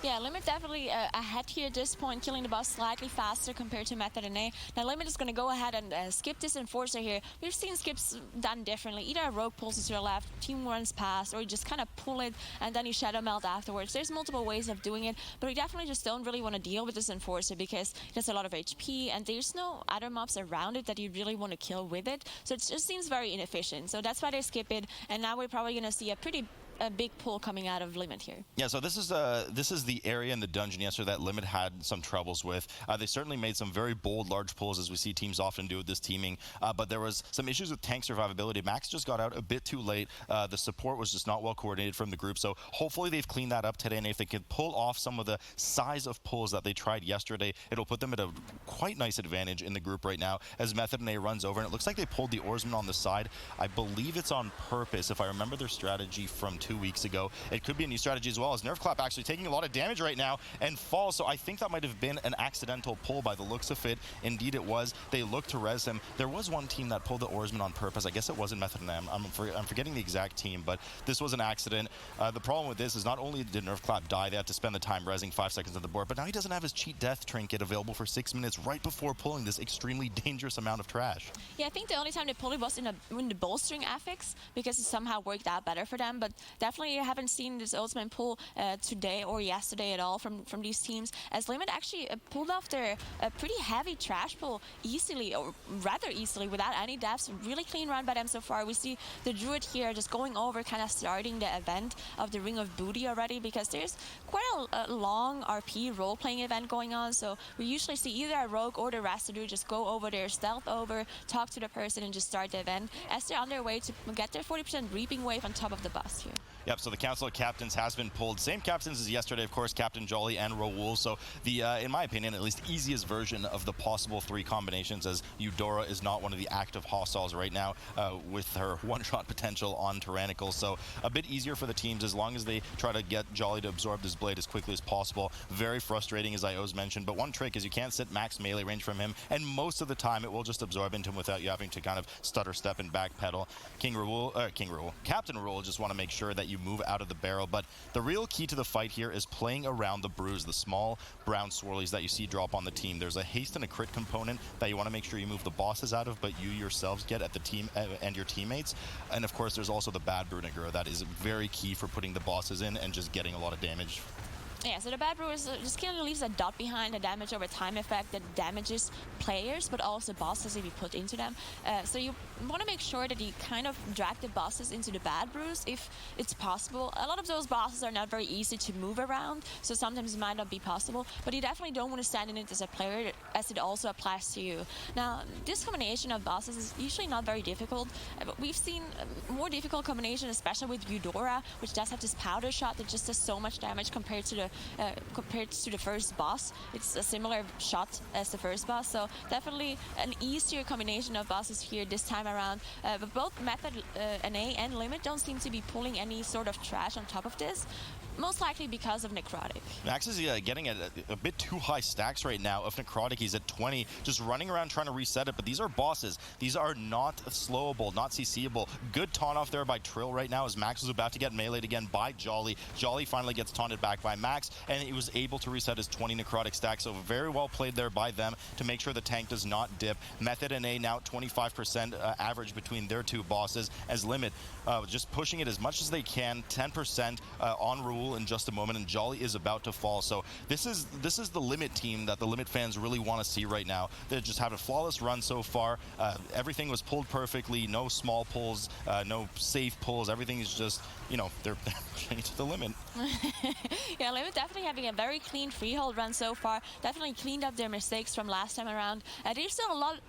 Yeah, Limit definitely ahead here at this point, killing the boss slightly faster compared to Method and A. Now Limit is going to go ahead and skip this Enforcer here. We've seen skips done differently. Either a rogue pulls it to the left, team runs past, or you just kind of pull it and then you Shadow Melt afterwards. There's multiple ways of doing it, but we definitely just don't really want to deal with this Enforcer because it has a lot of HP and there's no other mobs around it that you really want to kill with it. So it just seems very inefficient. So that's why they skip it, and now we're probably going to see a big pull coming out of Limit here. Yeah, so this is the area in the dungeon yesterday that Limit had some troubles with. They certainly made some very bold, large pulls, as we see teams often do with this teaming, but there was some issues with tank survivability. Max just got out a bit too late. The support was just not well coordinated from the group, so hopefully they've cleaned that up today, and if they can pull off some of the size of pulls that they tried yesterday, it'll put them at a quite nice advantage in the group right now, as Method and A runs over, and it looks like they pulled the Oarsman on the side. I believe it's on purpose, if I remember their strategy from 2 weeks ago. It could be a new strategy as well, as Nerf Clap actually taking a lot of damage right now and falls, so I think that might have been an accidental pull by the looks of it. Indeed it was. They looked to res him. There was one team that pulled the Oarsman on purpose. I guess it wasn't Method and I'm forgetting the exact team, but this was an accident. The problem with this is not only did Nerf Clap die, they had to spend the time resing 5 seconds on the board, but now he doesn't have his cheat death trinket available for 6 minutes right before pulling this extremely dangerous amount of trash. Yeah, I think the only time they pulled it was in the bolstering affix, because it somehow worked out better for them, but definitely I haven't seen this Oarsman pull today or yesterday at all from these teams, as Limit actually pulled off their pretty heavy trash pull easily, or rather easily, without any deaths. Really clean run by them so far. We see the Druid here just going over, kind of starting the event of the Ring of Booty already, because there's quite a long RP role-playing event going on, so we usually see either a rogue or the Rastadur just go over there, stealth over, talk to the person, and just start the event as they're on their way to get their 40% reaping wave on top of the bus here. Yep, so the Council of Captains has been pulled. Same captains as yesterday, of course, Captain Jolly and Raoul. So the, in my opinion, at least easiest version of the possible 3 combinations, as Eudora is not one of the active hostiles right now with her one-shot potential on Tyrannical. So a bit easier for the teams as long as they try to get Jolly to absorb this blade as quickly as possible. Very frustrating, as Io's mentioned, but one trick is you can't sit max melee range from him, and most of the time it will just absorb into him without you having to kind of stutter step and backpedal. Captain Raoul just want to make sure that you move out of the barrel, but the real key to the fight here is playing around the brews, the small brown swirlies that you see drop on the team. There's a haste and a crit component that you want to make sure you move the bosses out of, but you yourselves get at the team and your teammates. And of course there's also the bad Brunegura that is very key for putting the bosses in and just getting a lot of damage. Yeah, so the Bad Brew is just kind of leaves a dot behind, a damage over time effect that damages players, but also bosses if you put into them. So you want to make sure that you kind of drag the bosses into the Bad Brews if it's possible. A lot of those bosses are not very easy to move around, so sometimes it might not be possible, but you definitely don't want to stand in it as a player, as it also applies to you. Now, this combination of bosses is usually not very difficult, but we've seen more difficult combination, especially with Eudora, which does have this powder shot that just does so much damage compared to the first boss. It's a similar shot as the first boss, so definitely an easier combination of bosses here this time around. But both Method NA and Limit don't seem to be pulling any sort of trash on top of this. Most likely because of Necrotic. Max is getting a bit too high stacks right now of Necrotic. He's at 20, just running around trying to reset it, but these are bosses. These are not slowable, not CCable. Good taunt off there by Trill right now as Max was about to get meleeed again by Jolly. Jolly finally gets taunted back by Max, and he was able to reset his 20 Necrotic stack, so very well played there by them to make sure the tank does not dip. Method and A now 25% average between their two bosses, as Limit just pushing it as much as they can, 10% on rule in just a moment, and Jolly is about to fall. So this is the Limit team that the Limit fans really want to see right now. They just have a flawless run so far. Everything was pulled perfectly, no small pulls, no safe pulls. Everything is just, you know, they're pushing to the limit. Yeah, Limit definitely having a very clean freehold run so far. Definitely cleaned up their mistakes from last time around. There's still a lot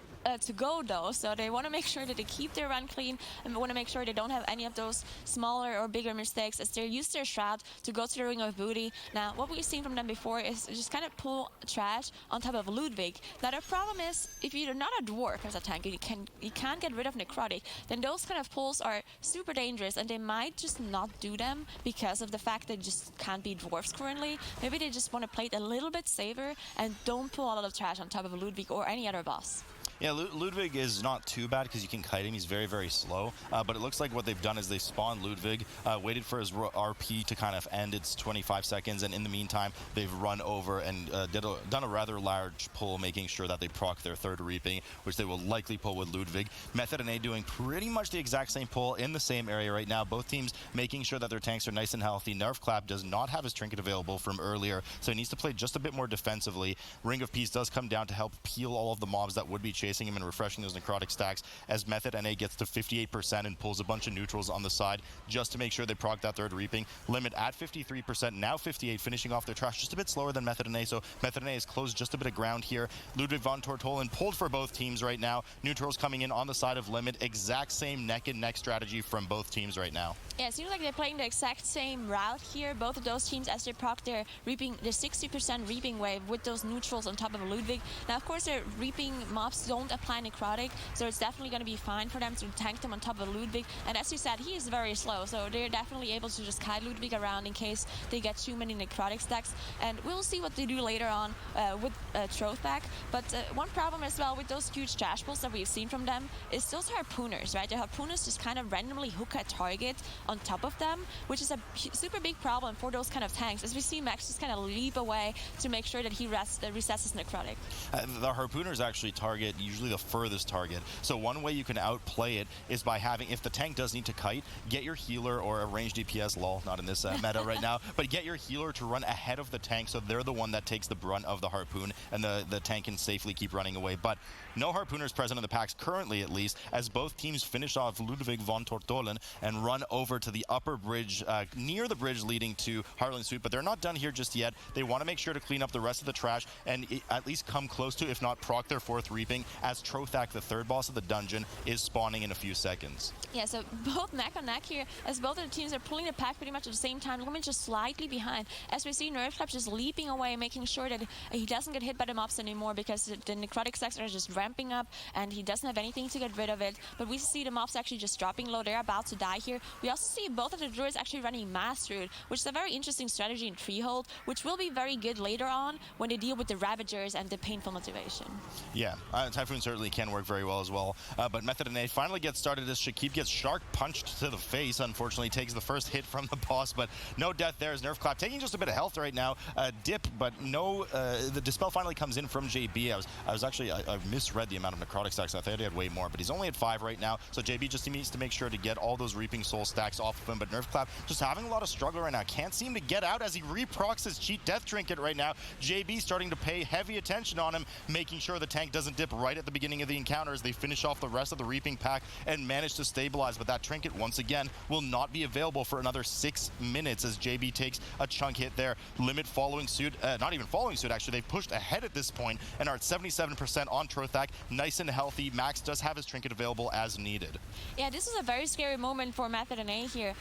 to go though, so they want to make sure that they keep their run clean and want to make sure they don't have any of those smaller or bigger mistakes as they use their Shroud to go to the Ring of Booty. Now, what we've seen from them before is just kind of pull trash on top of Ludwig. Now, the problem is if you're not a dwarf as a tank and you can't get rid of Necrotic, then those kind of pulls are super dangerous and they might just not do them because of the fact they just can't be dwarfs currently. Maybe they just want to play it a little bit safer and don't pull a lot of trash on top of Ludwig or any other boss. Yeah, Ludwig is not too bad because you can kite him. He's very, very slow. But it looks like what they've done is they spawned Ludwig, waited for his RP to kind of end its 25 seconds, and in the meantime, they've run over and done a rather large pull, making sure that they proc their third reaping, which they will likely pull with Ludwig. Method and A doing pretty much the exact same pull in the same area right now. Both teams making sure that their tanks are nice and healthy. Nerfclap does not have his trinket available from earlier, so he needs to play just a bit more defensively. Ring of Peace does come down to help peel all of the mobs that would be chasing him and refreshing those Necrotic stacks, as Method NA gets to 58% and pulls a bunch of neutrals on the side just to make sure they proc that third reaping. Limit at 53%, now 58%, finishing off their trash just a bit slower than Method NA, so Method NA has closed just a bit of ground here. Ludwig von Tortolen pulled for both teams right now. Neutrals coming in on the side of Limit. Exact same neck and neck strategy from both teams right now. Yeah, it seems like they're playing the exact same route here, both of those teams, as they proc their reaping, the 60% reaping wave with those neutrals on top of Ludwig. Now, of course, their reaping mobs don't apply Necrotic, so it's definitely going to be fine for them to tank them on top of Ludwig. And as you said, he is very slow, so they're definitely able to just kite Ludwig around in case they get too many Necrotic stacks. And we'll see what they do later on with Throwback. But one problem as well with those huge trash pulls that we've seen from them is those harpooners, right? The harpooners just kind of randomly hook a target on top of them, which is a super big problem for those kind of tanks, as we see Max just kind of leap away to make sure that he resets his Necrotic. The harpooners actually target usually the furthest target, so one way you can outplay it is by having, if the tank does need to kite, get your healer or a ranged DPS, lol, not in this meta right now, but get your healer to run ahead of the tank so they're the one that takes the brunt of the harpoon and the tank can safely keep running away. But no harpooners present in the packs currently, at least, as both teams finish off Ludwig von Tortolen and run over to the upper bridge, near the bridge leading to Heartland Sweep, but they're not done here just yet. They want to make sure to clean up the rest of the trash and at least come close to, if not proc their fourth reaping, as Trothak, the third boss of the dungeon, is spawning in a few seconds. Yeah, so both neck on neck here, as both of the teams are pulling the pack pretty much at the same time. Lumen just slightly behind, as we see Nerfclap just leaping away, making sure that he doesn't get hit by the mobs anymore, because the Necrotic stacks are just ramping up and he doesn't have anything to get rid of it. But we see the mobs actually just dropping low. They're about to die here. We also see both of the druids actually running Mass Root, which is a very interesting strategy in Freehold, which will be very good later on when they deal with the Ravagers and the painful motivation. Yeah, Typhoon certainly can work very well as well. But Method NA finally gets started as Shakib gets shark punched to the face. Unfortunately, takes the first hit from the boss, but no death there as Nerf Clap taking just a bit of health right now. Dip, but no. The Dispel finally comes in from JB. I misread the amount of necrotic stacks. I thought he had way more, but he's only at 5 right now. So JB just needs to make sure to get all those Reaping Soul stacks off of him. But Nerf Clap just having a lot of struggle right now. Can't seem to get out as he reprocs his cheat death trinket right now. JB starting to pay heavy attention on him, making sure the tank doesn't dip right at the beginning of the encounter as they finish off the rest of the Reaping pack and manage to stabilize. But that trinket, once again, will not be available for another 6 minutes as JB takes a chunk hit there. Limit following suit, not even following suit actually, they've pushed ahead at this point and are at 77% on Trothak, nice and healthy. Max does have his trinket available as needed. Yeah, this is a very scary moment for Method NA here.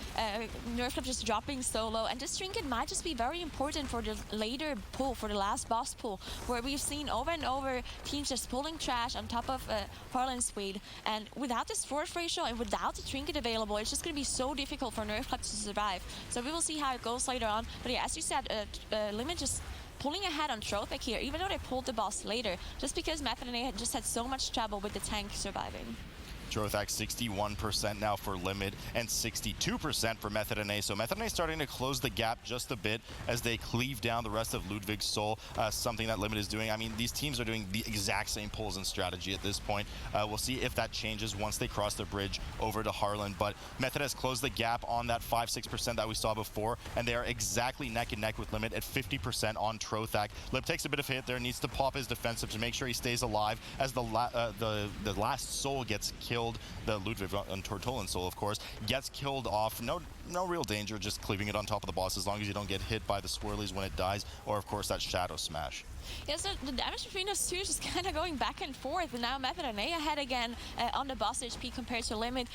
Nerf Club just dropping so low, and this trinket might just be very important for the later pull, for the last boss pull, where we've seen over and over teams just pulling trash on top of Harlan Swede, and without this dwarf ratio and without the trinket available, it's just going to be so difficult for Nerf Club to survive. So we will see how it goes later on. But yeah, as you said, Limit just pulling ahead on Trothak here, even though they pulled the boss later, just because Method NA had just had so much trouble with the tank surviving. Trothak 61% now for Limit and 62% for Method NA. So Method NA starting to close the gap just a bit as they cleave down the rest of Ludwig's soul, something that Limit is doing. I mean, these teams are doing the exact same pulls and strategy at this point. We'll see if that changes once they cross the bridge over to Harlan. But Method has closed the gap on that 5-6% that we saw before, and they are exactly neck and neck with Limit at 50% on Trothak. Lip takes a bit of hit there, needs to pop his defensive to make sure he stays alive as the last soul gets killed. The Ludwig and Tortolan soul, of course, gets killed off. No real danger, just cleaving it on top of the boss as long as you don't get hit by the swirlies when it dies, or of course that shadow smash. Yeah, so the damage between those two is just kind of going back and forth, and now Method NA ahead again on the boss HP compared to Limit.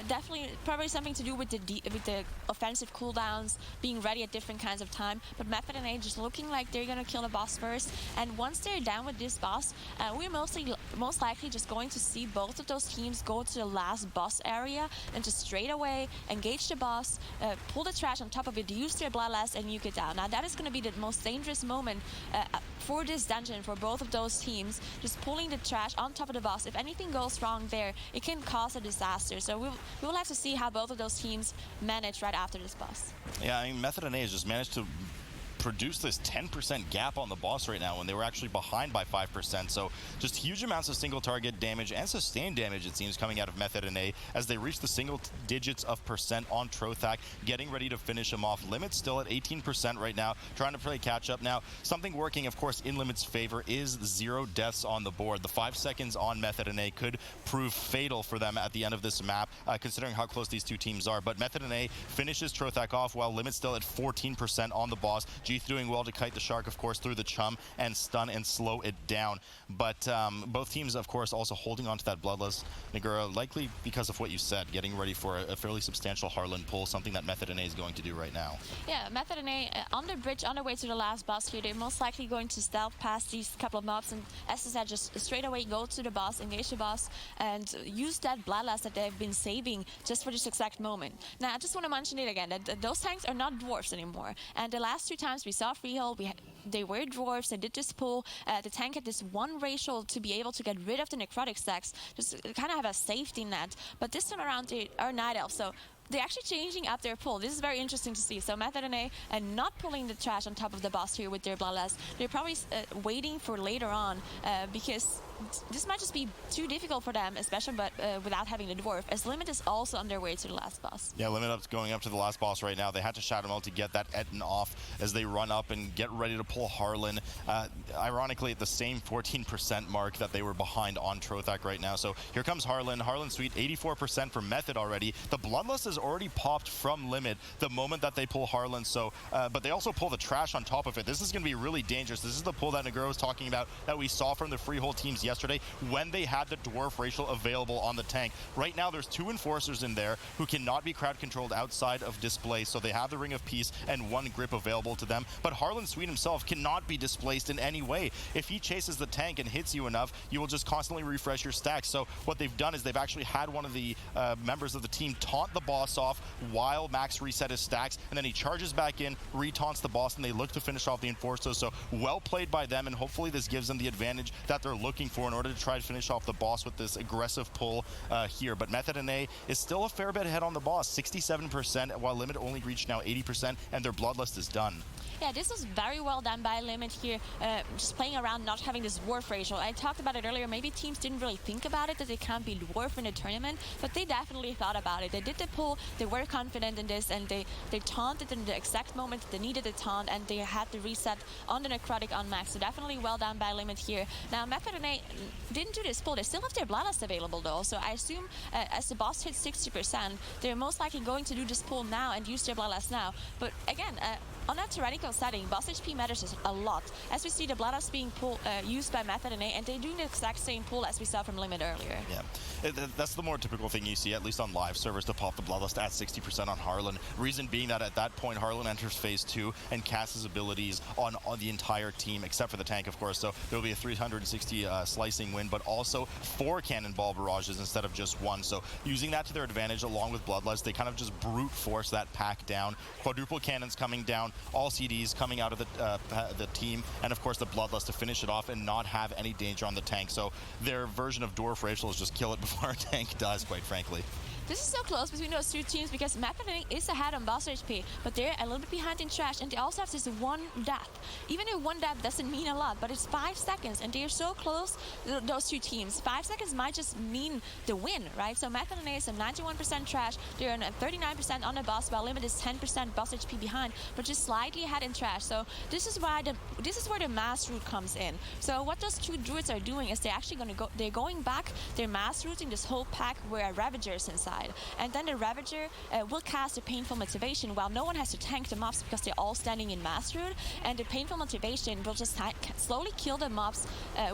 Definitely, probably something to do with the offensive cooldowns, being ready at different kinds of time. But Method NA just looking like they're gonna kill the boss first, and once they're down with this boss, we're most likely just going to see both of those teams go to the last boss area and just straight away engage the boss, pull the trash on top of it, use their bloodlust, and nuke it down. Now that is going to be the most dangerous moment for this dungeon for both of those teams, just pulling the trash on top of the boss. If anything goes wrong there, it can cause a disaster. So we will have to see how both of those teams manage right after this boss. Yeah, I mean, Method NA has just managed to produce this 10% gap on the boss right now when they were actually behind by 5%. So just huge amounts of single target damage and sustained damage, it seems, coming out of Method NA as they reach the single digits of percent on Trothak, getting ready to finish him off. Limit's still at 18% right now, trying to play catch up. Now, something working, of course, in Limit's favor is 0 deaths on the board. The 5 seconds on Method NA could prove fatal for them at the end of this map, considering how close these two teams are. But Method NA finishes Trothak off while Limit's still at 14% on the boss. Doing well to kite the shark, of course, through the chum and stun and slow it down. But both teams, of course, also holding on to that bloodlust. Nagura, likely because of what you said, getting ready for a fairly substantial Harlan pull, something that Method NA is going to do right now. Yeah, Method NA on the bridge, on their way to the last boss here. They're most likely going to stealth past these couple of mobs and, as I said, just straight away go to the boss, engage the boss, and use that bloodlust that they've been saving just for this exact moment. Now, I just want to mention it again, that those tanks are not dwarfs anymore. And the last 2 times we saw Freehold, they were dwarfs, they did this pull. The tank had this 1 ratio to be able to get rid of the necrotic stacks, just kind of have a safety net. But this time around, they are night elves, so they're actually changing up their pull. This is very interesting to see. So Method NA and not pulling the trash on top of the boss here with their bloodlust. They're probably waiting for later on because this might just be too difficult for them, especially without having the dwarf, as Limit is also on their way to the last boss. Yeah, Limit going up to the last boss right now. They had to shout him out to get that Etten off as they run up and get ready to pull Harlan. Ironically, at the same 14% mark that they were behind on Trothak right now. So here comes Harlan. Harlan Sweet, 84% for Method already. The bloodlust is already popped from Limit the moment that they pull Harlan. So, but they also pull the trash on top of it. This is going to be really dangerous. This is the pull that Nagura was talking about that we saw from the Freehold teams yesterday when they had the dwarf racial available on the tank. Right now, there's 2 enforcers in there who cannot be crowd controlled outside of display. So they have the Ring of Peace and 1 grip available to them. But Harlan Sweet himself cannot be displaced in any way. If he chases the tank and hits you enough, you will just constantly refresh your stacks. So what they've done is they've actually had one of the members of the team taunt the boss off while Max reset his stacks, and then he charges back in, re-taunts the boss, and they look to finish off the enforcer. So well played by them, and hopefully this gives them the advantage that they're looking for in order to try to finish off the boss with this aggressive pull here. But Method NA is still a fair bit ahead on the boss, 67%, while Limit only reached now 80%, and their Bloodlust is done. Yeah, this was very well done by Limit here, just playing around, not having this dwarf ratio. I talked about it earlier, maybe teams didn't really think about it, that they can't be dwarf in a tournament, but they definitely thought about it. They did the pull, they were confident in this, and they taunted in the exact moment they needed the taunt, and they had the reset on the Necrotic on max, so definitely well done by Limit here. Now, Method NA didn't do this pull, they still have their Bloodlust available though, so I assume as the boss hits 60%, they're most likely going to do this pull now and use their Bloodlust now. But again, on a tyrannical setting, boss HP matters a lot. As we see the Bloodlust being used by Method NA, and they're doing the exact same pull as we saw from Limit earlier. Yeah, that's the more typical thing you see, at least on live servers, to pop the Bloodlust at 60% on Harlan. Reason being that at that point, Harlan enters phase 2 and casts his abilities on the entire team, except for the tank, of course. So there will be a 360 slicing win, but also 4 cannonball barrages instead of just 1. So using that to their advantage, along with Bloodlust, they kind of just brute force that pack down. Quadruple cannons coming down, all CDs coming out of the team, and of course the Bloodlust to finish it off and not have any danger on the tank. So their version of Dwarf Racial is just kill it before our tank dies, quite frankly. This is so close between those two teams because Method NA is ahead on boss HP, but they're a little bit behind in trash, and they also have this 1 death. Even if 1 death doesn't mean a lot, but it's 5 seconds, and they're so close, those two teams. 5 seconds might just mean the win, right? So Method NA is a 91% trash, they're on 39% on the boss, while Limit is 10% boss HP behind, but just slightly ahead in trash. So this is where the mass route comes in. So what those two druids are doing is they're actually they're going back, they're mass routing this whole pack where a Ravager is inside. And then the Ravager will cast a Painful Motivation while no one has to tank the mobs because they're all standing in mass route, and the Painful Motivation will just slowly kill the mobs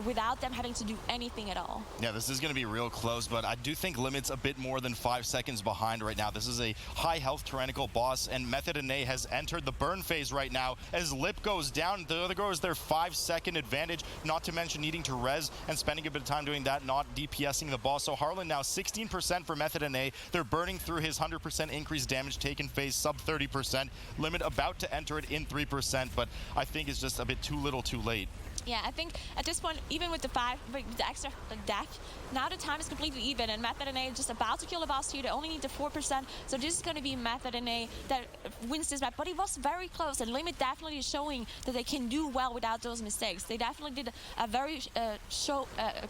without them having to do anything at all. Yeah, this is going to be real close, but I do think Limit's a bit more than 5 seconds behind right now. This is a high health tyrannical boss, and Method NA has entered the burn phase right now as Lip goes down. The other goes their 5-second advantage, not to mention needing to res and spending a bit of time doing that, not DPSing the boss. So Harlan now 16% for Method NA. They're burning through his 100% increased damage taken phase, sub 30%. Limit about to enter it in 3%, but I think it's just a bit too little too late. Yeah, I think at this point, even with the extra death, now the time is completely even, and Method NA is just about to kill the boss here. They only need the 4%, so this is going to be Method NA that wins this map. But it was very close, and Limit definitely is showing that they can do well without those mistakes. They definitely did a very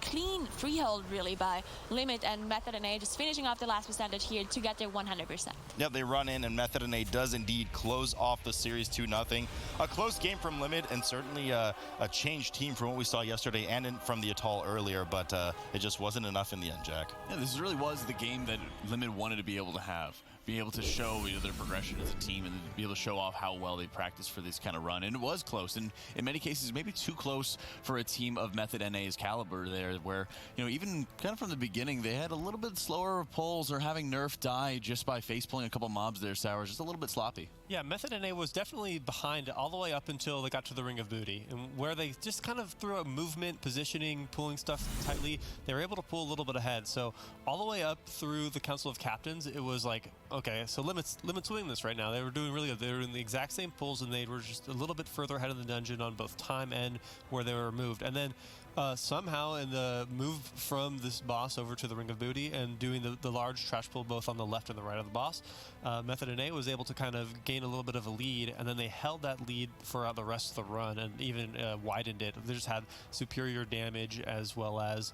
clean freehold, really, by Limit, and Method NA just finishing off the last percentage here to get their 100%. Yeah, they run in, and Method NA does indeed close off the series 2-0. A close game from Limit, and certainly a change team from what we saw yesterday and from the Atal earlier, but it just wasn't enough in the end, Jack. Yeah, this really was the game that Limit wanted to be able to have. Be able to show their progression as a team and be able to show off how well they practiced for this kind of run. And it was close, and in many cases maybe too close for a team of Method NA's caliber there, where even kind of from the beginning they had a little bit slower pulls or having Nerf die just by face pulling a couple mobs there. Sour, just a little bit sloppy. Yeah, Method NA was definitely behind all the way up until they got to the Ring of Booty, and where they just kind of through a movement, positioning, pulling stuff tightly, they were able to pull a little bit ahead. So all the way up through the Council of Captains, it was like, okay, so Limit's winning this right now. They were doing really good. They were doing the exact same pulls, and they were just a little bit further ahead of the dungeon on both time and where they were moved. And then somehow in the move from this boss over to the Ring of Booty and doing the large trash pull both on the left and the right of the boss, Method NA was able to kind of gain a little bit of a lead, and then they held that lead for the rest of the run and even widened it. They just had superior damage as well as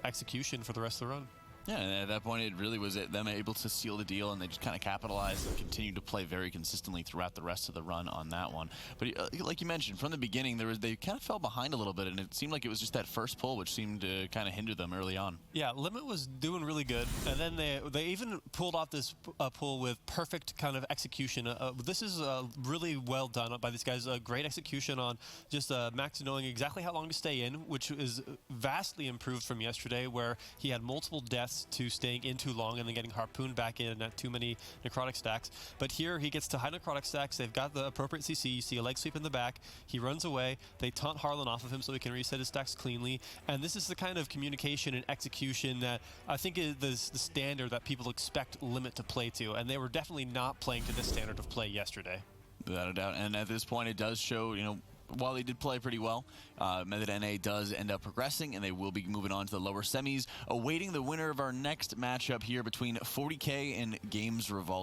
execution for the rest of the run. Yeah, and at that point, it really was them able to seal the deal, and they just kind of capitalized and continued to play very consistently throughout the rest of the run on that one. But like you mentioned, from the beginning, they kind of fell behind a little bit, and it seemed like it was just that first pull which seemed to kind of hinder them early on. Yeah, Limit was doing really good, and then they even pulled off this pull with perfect kind of execution. This is really well done by these guys. Great execution on just Max knowing exactly how long to stay in, which is vastly improved from yesterday, where he had multiple deaths to staying in too long and then getting harpooned back in at too many necrotic stacks. But here he gets to high necrotic stacks. They've got the appropriate CC. You see a leg sweep in the back. He runs away. They taunt Harlan off of him so he can reset his stacks cleanly. And this is the kind of communication and execution that I think is the standard that people expect Limit to play to. And they were definitely not playing to this standard of play yesterday. Without a doubt. And at this point, it does show, while they did play pretty well, Method NA does end up progressing, and they will be moving on to the lower semis, awaiting the winner of our next matchup here between 40K and Games Revolta.